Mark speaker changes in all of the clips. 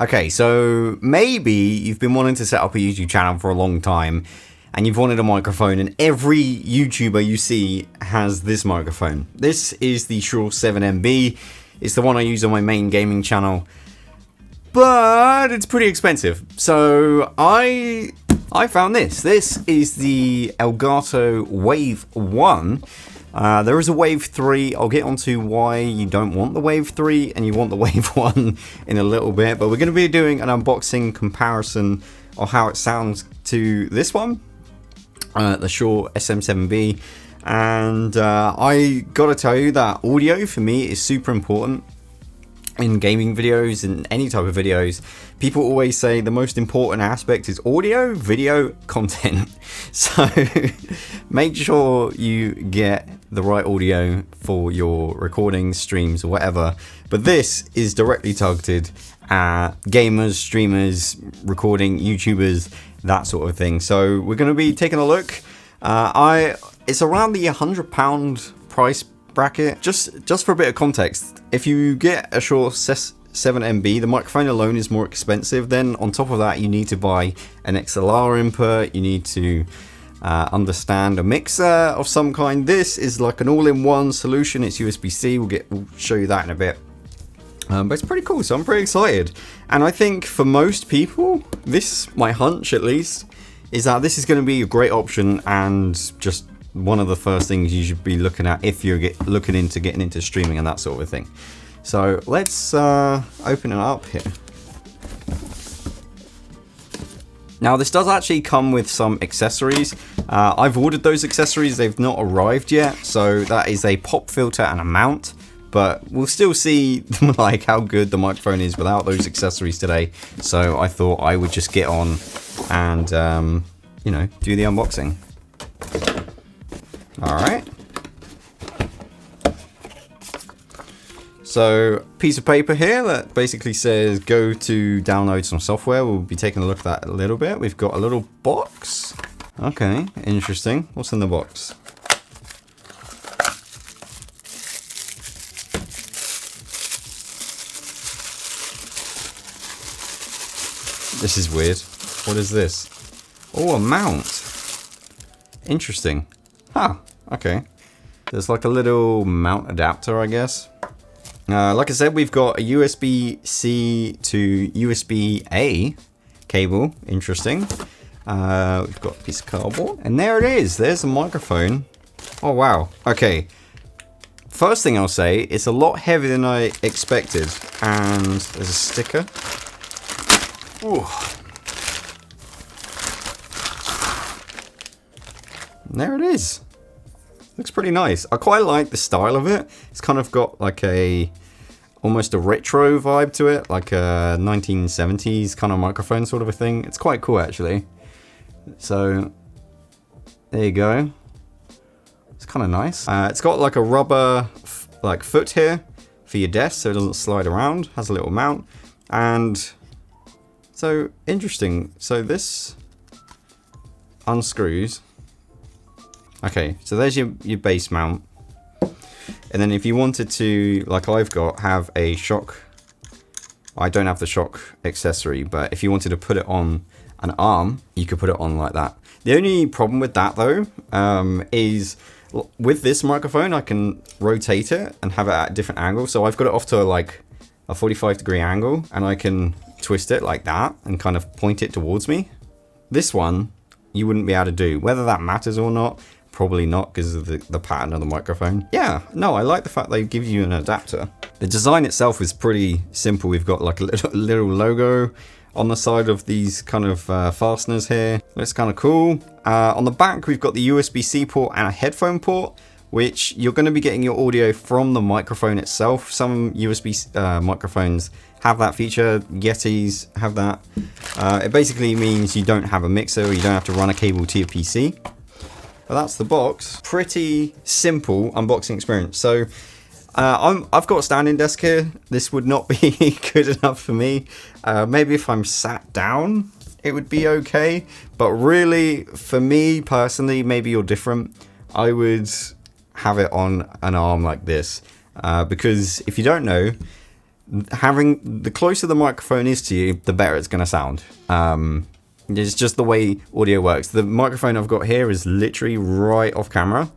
Speaker 1: Okay, so maybe you've been wanting to set up a YouTube channel for a long time and you've wanted a microphone, and every YouTuber you see has this microphone. This is the Shure SM7B. It's the one I use on my main gaming channel, but it's pretty expensive. So I found this. This is the Elgato Wave 1. There is a Wave 3. I'll get onto why you don't want the Wave 3 and you want the Wave 1 in a little bit, but we're going to be doing an unboxing comparison of how it sounds to this one, the Shure SM7B. And I gotta tell you that audio for me is super important in gaming videos and any type of videos. People always say the most important aspect is audio, video, content. So make sure you get the right audio for your recordings, streams, or whatever. But this is directly targeted at gamers, streamers, recording, YouTubers, that sort of thing. So we're going to be taking a look. It's around the £100 price bracket. Just for a bit of context, if you get a Shure SM7B, the microphone alone is more expensive. Then on top of that, you need to buy an XLR input. You need to understand a mixer of some kind. This is like an all-in-one solution. It's USB-C. We'll show you that in a bit. But it's pretty cool, so I'm pretty excited. And I think for most people, my hunch at least, is that this is going to be a great option and just one of the first things you should be looking at if you're looking into getting into streaming and that sort of thing. So let's open it up here. Now this does actually come with some accessories. I've ordered those accessories, they've not arrived yet. So that is a pop filter and a mount. But we'll still see like how good the microphone is without those accessories today. So I thought I would just get on and you know, do the unboxing. All right. So piece of paper here that basically says go to download some software. We'll be taking a look at that a little bit. We've got a little box. Okay, interesting. What's in the box? This is weird. What is this? Oh, a mount. Interesting. Huh, okay. There's like a little mount adapter, I guess. Like I said, we've got a USB-C to USB-A cable. Interesting. We've got a piece of cardboard. And there it is. There's the microphone. Oh, wow. Okay. First thing I'll say, it's a lot heavier than I expected. And there's a sticker. Ooh. And there it is. Looks pretty nice. I quite like the style of it. It's kind of got like almost a retro vibe to it, like a 1970s kind of microphone sort of a thing. It's quite cool actually. So there you go. It's kind of nice. It's got like a rubber like foot here for your desk so it doesn't slide around. Has a little mount. And so interesting. So this unscrews. Okay, so there's your base mount. And then if you wanted to, like I've got, have a shock. I don't have the shock accessory, but if you wanted to put it on an arm, you could put it on like that. The only problem with that though, is with this microphone, I can rotate it and have it at a different angle. So I've got it off to like a 45-degree angle and I can twist it like that and kind of point it towards me. This one, you wouldn't be able to do. Whether that matters or not, probably not because of the pattern of the microphone. Yeah, no, I like the fact they give you an adapter. The design itself is pretty simple. We've got like a little logo on the side of these kind of fasteners here. Looks kind of cool. On the back, we've got the USB-C port and a headphone port, which you're going to be getting your audio from the microphone itself. Some USB microphones have that feature. Yetis have that. It basically means you don't have a mixer or you don't have to run a cable to your PC. But that's the box. Pretty simple unboxing experience. So I've got a standing desk here. This would not be good enough for me. Maybe if I'm sat down, it would be okay. But really, for me personally, maybe you're different. I would have it on an arm like this. Because if you don't know, having the closer the microphone is to you, the better it's going to sound. It's just the way audio works. The microphone I've got here is literally right off camera.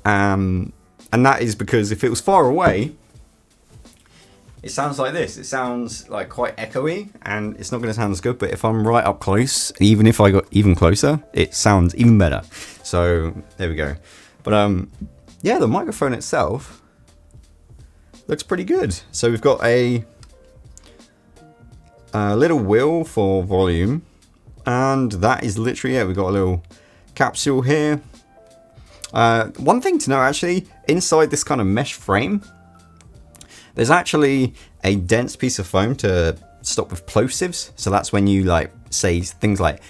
Speaker 1: And that is because if it was far away, it sounds like this. It sounds like quite echoey, and it's not going to sound as good. But if I'm right up close, even if I got even closer, it sounds even better. So there we go. But yeah, the microphone itself looks pretty good. So we've got a little wheel for volume, and that is literally it. We've got a little capsule here. One thing to know, actually, inside this kind of mesh frame, there's actually a dense piece of foam to stop with plosives. So that's when you like say things like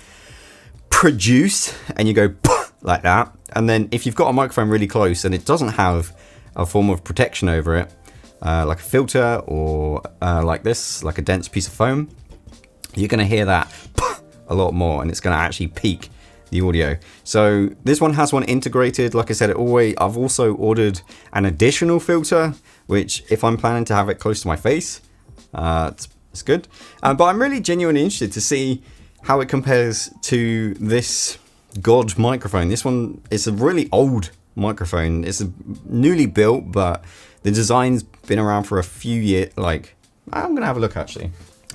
Speaker 1: produce and you go like that. And then if you've got a microphone really close and it doesn't have a form of protection over it, like a filter or like this, like a dense piece of foam, you're going to hear that a lot more, and it's going to actually peak the audio. So this one has one integrated. Like I said, I've also ordered an additional filter, which if I'm planning to have it close to my face, it's good. But I'm really genuinely interested to see how it compares to this God microphone. This one is a really old microphone. It's a newly built, but the design's been around for a few years. Like, I'm gonna have a look actually.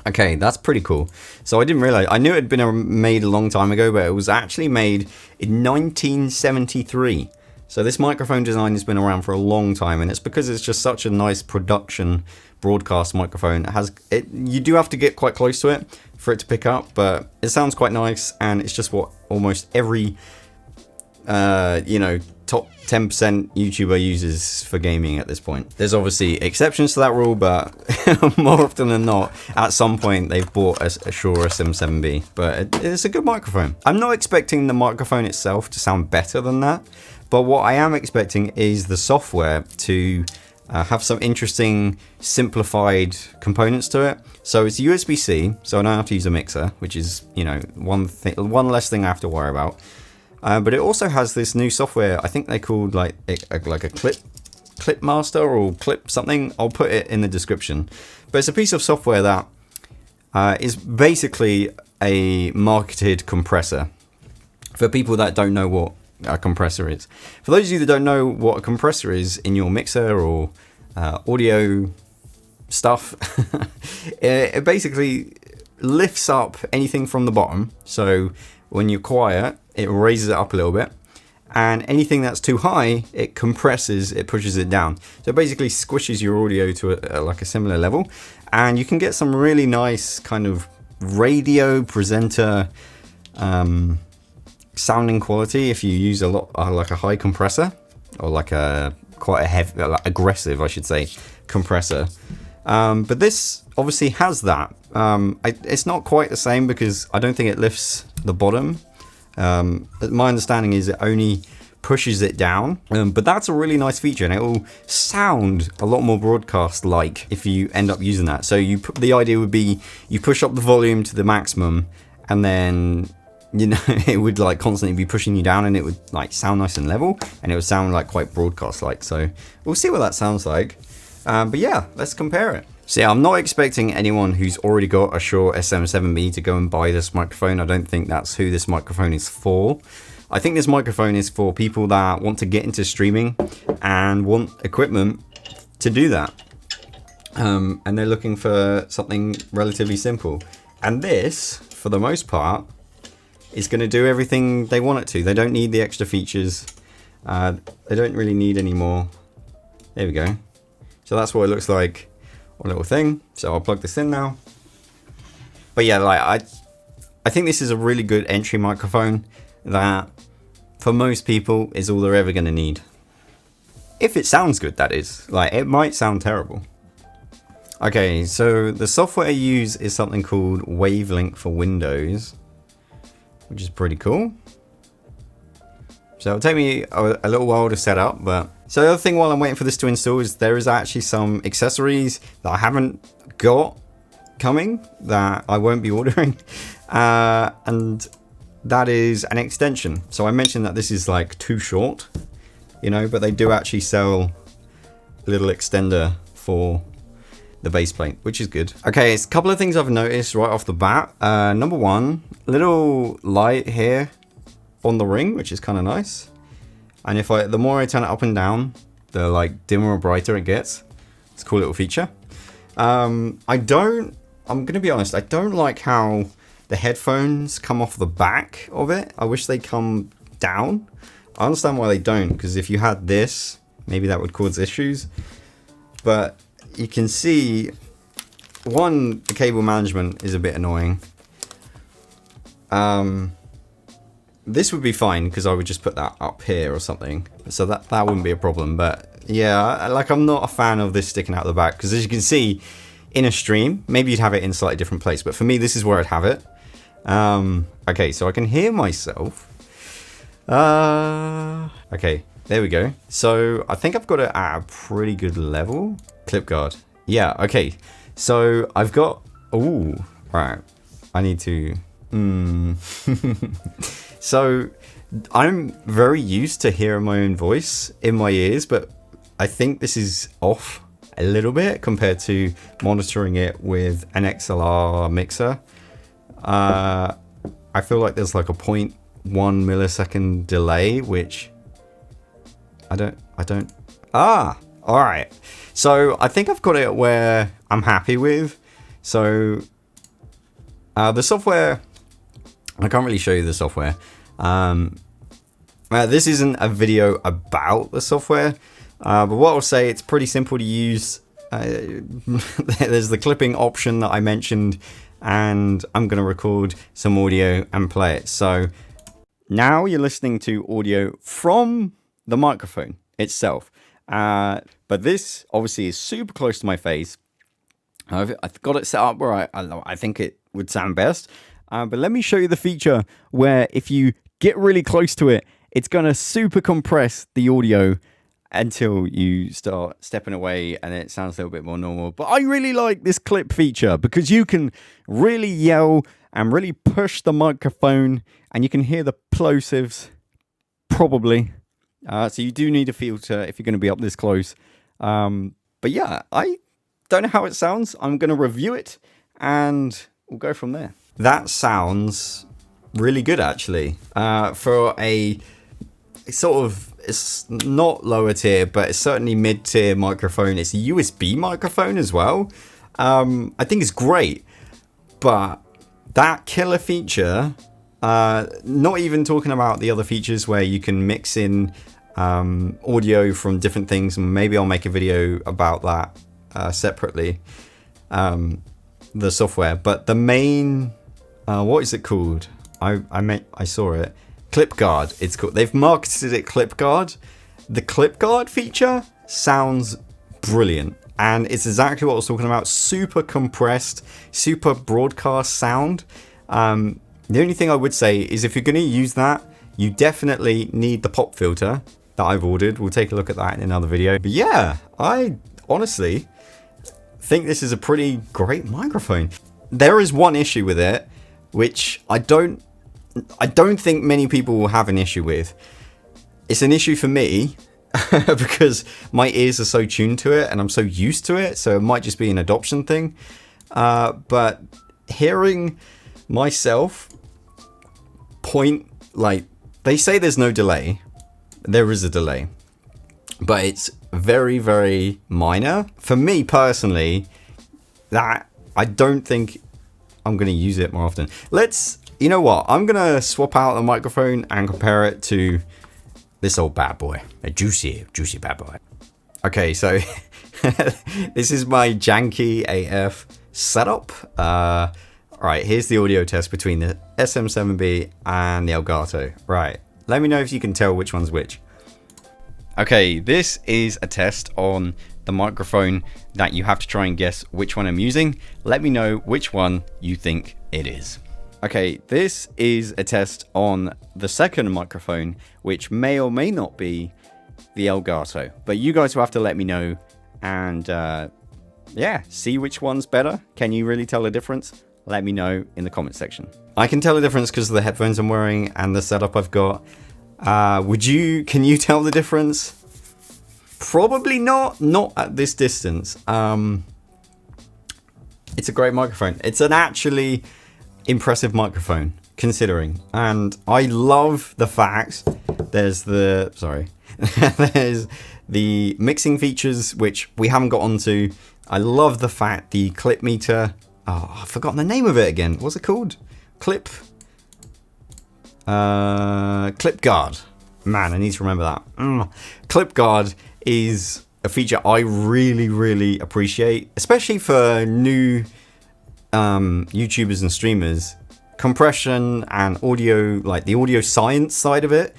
Speaker 1: Okay, that's pretty cool. So I didn't realize, I knew it had been made a long time ago, but it was actually made in 1973. So this microphone design has been around for a long time, and it's because it's just such a nice production broadcast microphone. You do have to get quite close to it for it to pick up, but it sounds quite nice, and it's just what almost every top 10% YouTuber uses for gaming at this point. There's obviously exceptions to that rule, but more often than not, at some point they've bought a Shure SM7B, but it's a good microphone. I'm not expecting the microphone itself to sound better than that, but what I am expecting is the software to have some interesting simplified components to it. So it's USB-C, so I don't have to use a mixer, which is, one less thing I have to worry about. But it also has this new software. I think they called like a clip master or clip something. I'll put it in the description. But it's a piece of software that is basically a marketed compressor for people that don't know what a compressor is. For those of you that don't know what a compressor is in your mixer or audio stuff, it basically lifts up anything from the bottom. So when you're quiet, it raises it up a little bit, and anything that's too high, it compresses, it pushes it down. So it basically squishes your audio to like a similar level, and you can get some really nice kind of radio presenter sounding quality if you use a lot like a high compressor, or like quite a heavy, like aggressive, I should say, compressor. But this obviously has that. It's not quite the same because I don't think it lifts the bottom. My understanding is it only pushes it down, but that's a really nice feature, and it will sound a lot more broadcast like if you end up using that. So the idea would be you push up the volume to the maximum, and then it would like constantly be pushing you down, and it would like sound nice and level, and it would sound like quite broadcast like. So we'll see what that sounds like. But yeah, let's compare it. So yeah, I'm not expecting anyone who's already got a Shure SM7B to go and buy this microphone. I don't think that's who this microphone is for. I think this microphone is for people that want to get into streaming and want equipment to do that. And they're looking for something relatively simple. And this, for the most part, is going to do everything they want it to. They don't need the extra features. They don't really need any more. There we go. So that's what it looks like. A little thing. So I'll plug this in now. But yeah, like I think this is a really good entry microphone that for most people is all they're ever going to need. If it sounds good, that is. Like, it might sound terrible. Okay, so the software I use is something called Wavelink for Windows, which is pretty cool. So it'll take me a little while to set up, but so the other thing while I'm waiting for this to install is there is actually some accessories that I haven't got coming that I won't be ordering, and that is an extension. So I mentioned that this is like too short, but they do actually sell a little extender for the base plate, which is good. Okay, it's a couple of things I've noticed right off the bat. Number one, little light here on the ring, which is kind of nice. And if the more I turn it up and down, the like dimmer or brighter it gets. It's a cool little feature. I'm gonna be honest, I don't like how the headphones come off the back of it. I wish they come down. I understand why they don't, because if you had this, maybe that would cause issues. But you can see, one, the cable management is a bit annoying. This would be fine because I would just put that up here or something, so that wouldn't be a problem. But yeah, like I'm not a fan of this sticking out the back, because as you can see in a stream, maybe you'd have it in a slightly different place, but for me this is where I'd have it. Okay, so I can hear myself. Okay, there we go. So I think I've got it at a pretty good level. Clip guard. Yeah, okay. So I've got, ooh, right. I need to, So I'm very used to hearing my own voice in my ears, but I think this is off a little bit compared to monitoring it with an XLR mixer. I feel like there's like a 0.1 millisecond delay, which I don't, all right. So I think I've got it where I'm happy with. So the software, I can't really show you the software. This isn't a video about the software, but what I'll say, it's pretty simple to use. There's the clipping option that I mentioned, and I'm going to record some audio and play it. So now you're listening to audio from the microphone itself, but this obviously is super close to my face. I've got it set up where I think it would sound best. But let me show you the feature where if you get really close to it, it's going to super compress the audio until you start stepping away and it sounds a little bit more normal. But I really like this clip feature because you can really yell and really push the microphone and you can hear the plosives probably. So you do need a filter if you're going to be up this close. But yeah, I don't know how it sounds. I'm going to review it and we'll go from there. That sounds really good, actually. For a sort of, it's not lower tier, but it's certainly mid-tier microphone. It's a USB microphone as well. I think it's great, but that killer feature, not even talking about the other features where you can mix in audio from different things, and maybe I'll make a video about that separately, the software. But the main, what is it called? I saw it. Clip guard, it's called. They've marketed it clip guard. The clip guard feature sounds brilliant, and it's exactly what I was talking about. Super compressed, super broadcast sound. The only thing I would say is if you're going to use that, you definitely need the pop filter that I've ordered. We'll take a look at that in another video. But yeah, I honestly think this is a pretty great microphone. There is one issue with it, which I don't think many people will have an issue with. It's an issue for me because my ears are so tuned to it and I'm so used to it, so it might just be an adoption thing. But hearing myself point, like, they say there's no delay. There is a delay, but it's very, very minor. For me personally, that I don't think I'm going to use it more often. You know what? I'm going to swap out the microphone and compare it to this old bad boy. A juicy bad boy. Okay, so this is my janky AF setup. Right, here's the audio test between the SM7B and the Elgato. Right, let me know if you can tell which one's which. Okay, this is a test on the microphone that you have to try and guess which one I'm using. Let me know which one you think it is. Okay, this is a test on the second microphone, which may or may not be the Elgato. But you guys will have to let me know and yeah, see which one's better. Can you really tell the difference? Let me know in the comment section. I can tell the difference because of the headphones I'm wearing and the setup I've got. Can you tell the difference? Probably not at this distance. It's a great microphone. It's an actually impressive microphone, considering. And I love the fact there's the, sorry, there's the mixing features, which we haven't got onto. I love the fact the clip meter, oh, I've forgotten the name of it again. What's it called? Clip guard. Man, I need to remember that. Clip guard is a feature I really appreciate, especially for new YouTubers and streamers. Compression and audio, like the audio science side of it,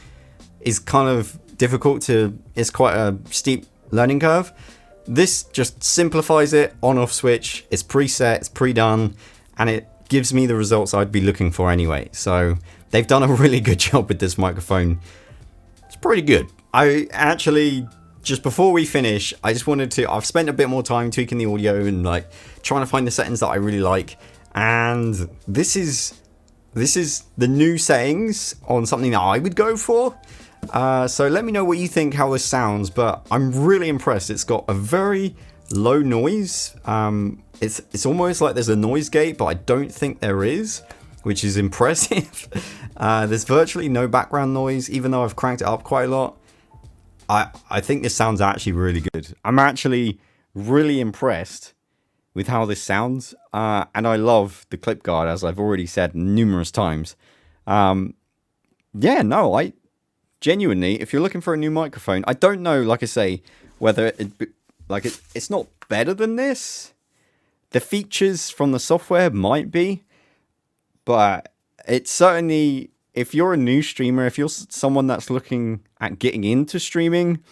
Speaker 1: is kind of difficult to, it's quite a steep learning curve. This just simplifies it, on-off switch, it's preset, it's pre-done, and it gives me the results I'd be looking for anyway. So they've done a really good job with this microphone. It's pretty good. I actually, just before we finish, I just wanted to, I've spent a bit more time tweaking the audio and like trying to find the settings that I really like. And this is the new settings on something that I would go for. So let me know what you think, how this sounds, but I'm really impressed. It's got a very low noise. It's almost like there's a noise gate, but I don't think there is, which is impressive. There's virtually no background noise, even though I've cranked it up quite a lot. I think this sounds actually really good. I'm actually really impressed with how this sounds, and I love the clip guard, as I've already said numerous times. Yeah, no, I genuinely, if you're looking for a new microphone, I don't know, like I say, whether it's not better than this. The features from the software might be, but it's certainly, if you're a new streamer, if you're someone that's looking at getting into streaming,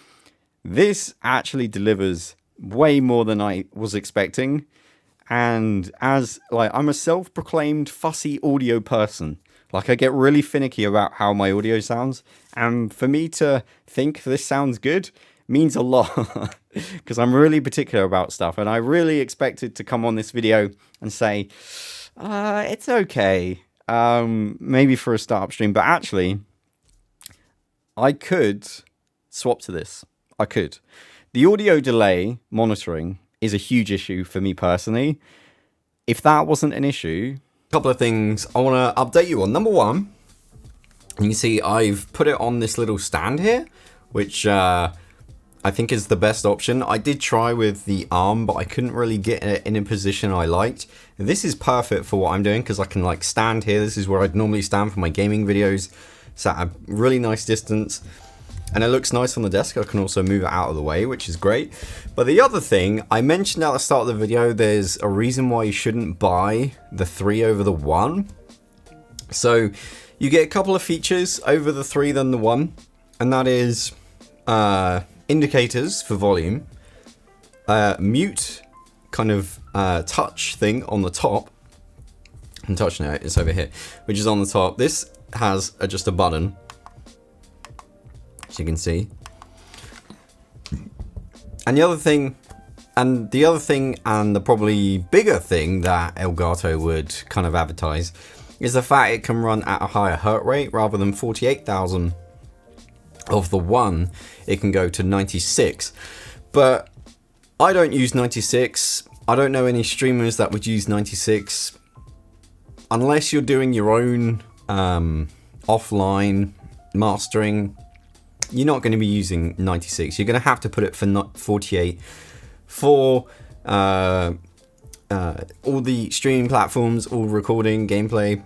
Speaker 1: this actually delivers way more than I was expecting. And as like, I'm a self-proclaimed fussy audio person. Like, I get really finicky about how my audio sounds, and for me to think this sounds good means a lot, because I'm really particular about stuff, and I really expected to come on this video and say, it's okay, maybe for a startup stream, but actually, I could swap to this. I could. The audio delay monitoring is a huge issue for me personally. If that wasn't an issue, couple of things I want to update you on. Number one, you can see I've put it on this little stand here, which I think is the best option. I did try with the arm, but I couldn't really get it in a position I liked. This is perfect for what I'm doing, because I can like stand here. This is where I'd normally stand for my gaming videos. It's at a really nice distance, and it looks nice on the desk. I can also move it out of the way, which is great. But the other thing, I mentioned at the start of the video, there's a reason why you shouldn't buy the 3 over the 1. So you get a couple of features over the 3 than the 1, and that is indicators for volume, mute kind of touch thing on the top, and touch now, it's over here, which is on the top. This has just a button, as you can see. And the other thing, and the probably bigger thing that Elgato would kind of advertise is the fact it can run at a higher hertz rate. Rather than 48,000 of the 1, it can go to 96. But I don't use 96. I don't know any streamers that would use 96. Unless you're doing your own offline mastering, you're not going to be using 96. You're going to have to put it for 48 for all the streaming platforms, all recording, gameplay.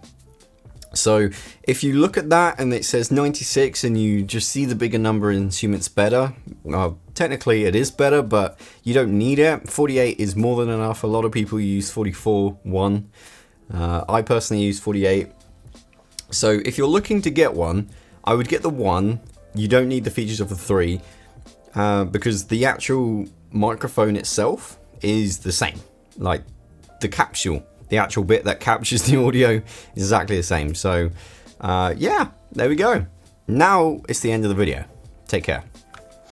Speaker 1: So if you look at that and it says 96 and you just see the bigger number and assume it's better, well, technically it is better, but you don't need it. 48 is more than enough. A lot of people use 44.1. I personally use 48. So if you're looking to get one, I would get the 1. You don't need the features of the 3 because the actual microphone itself is the same. Like the capsule, the actual bit that captures the audio is exactly the same. So yeah, there we go. Now it's the end of the video. Take care.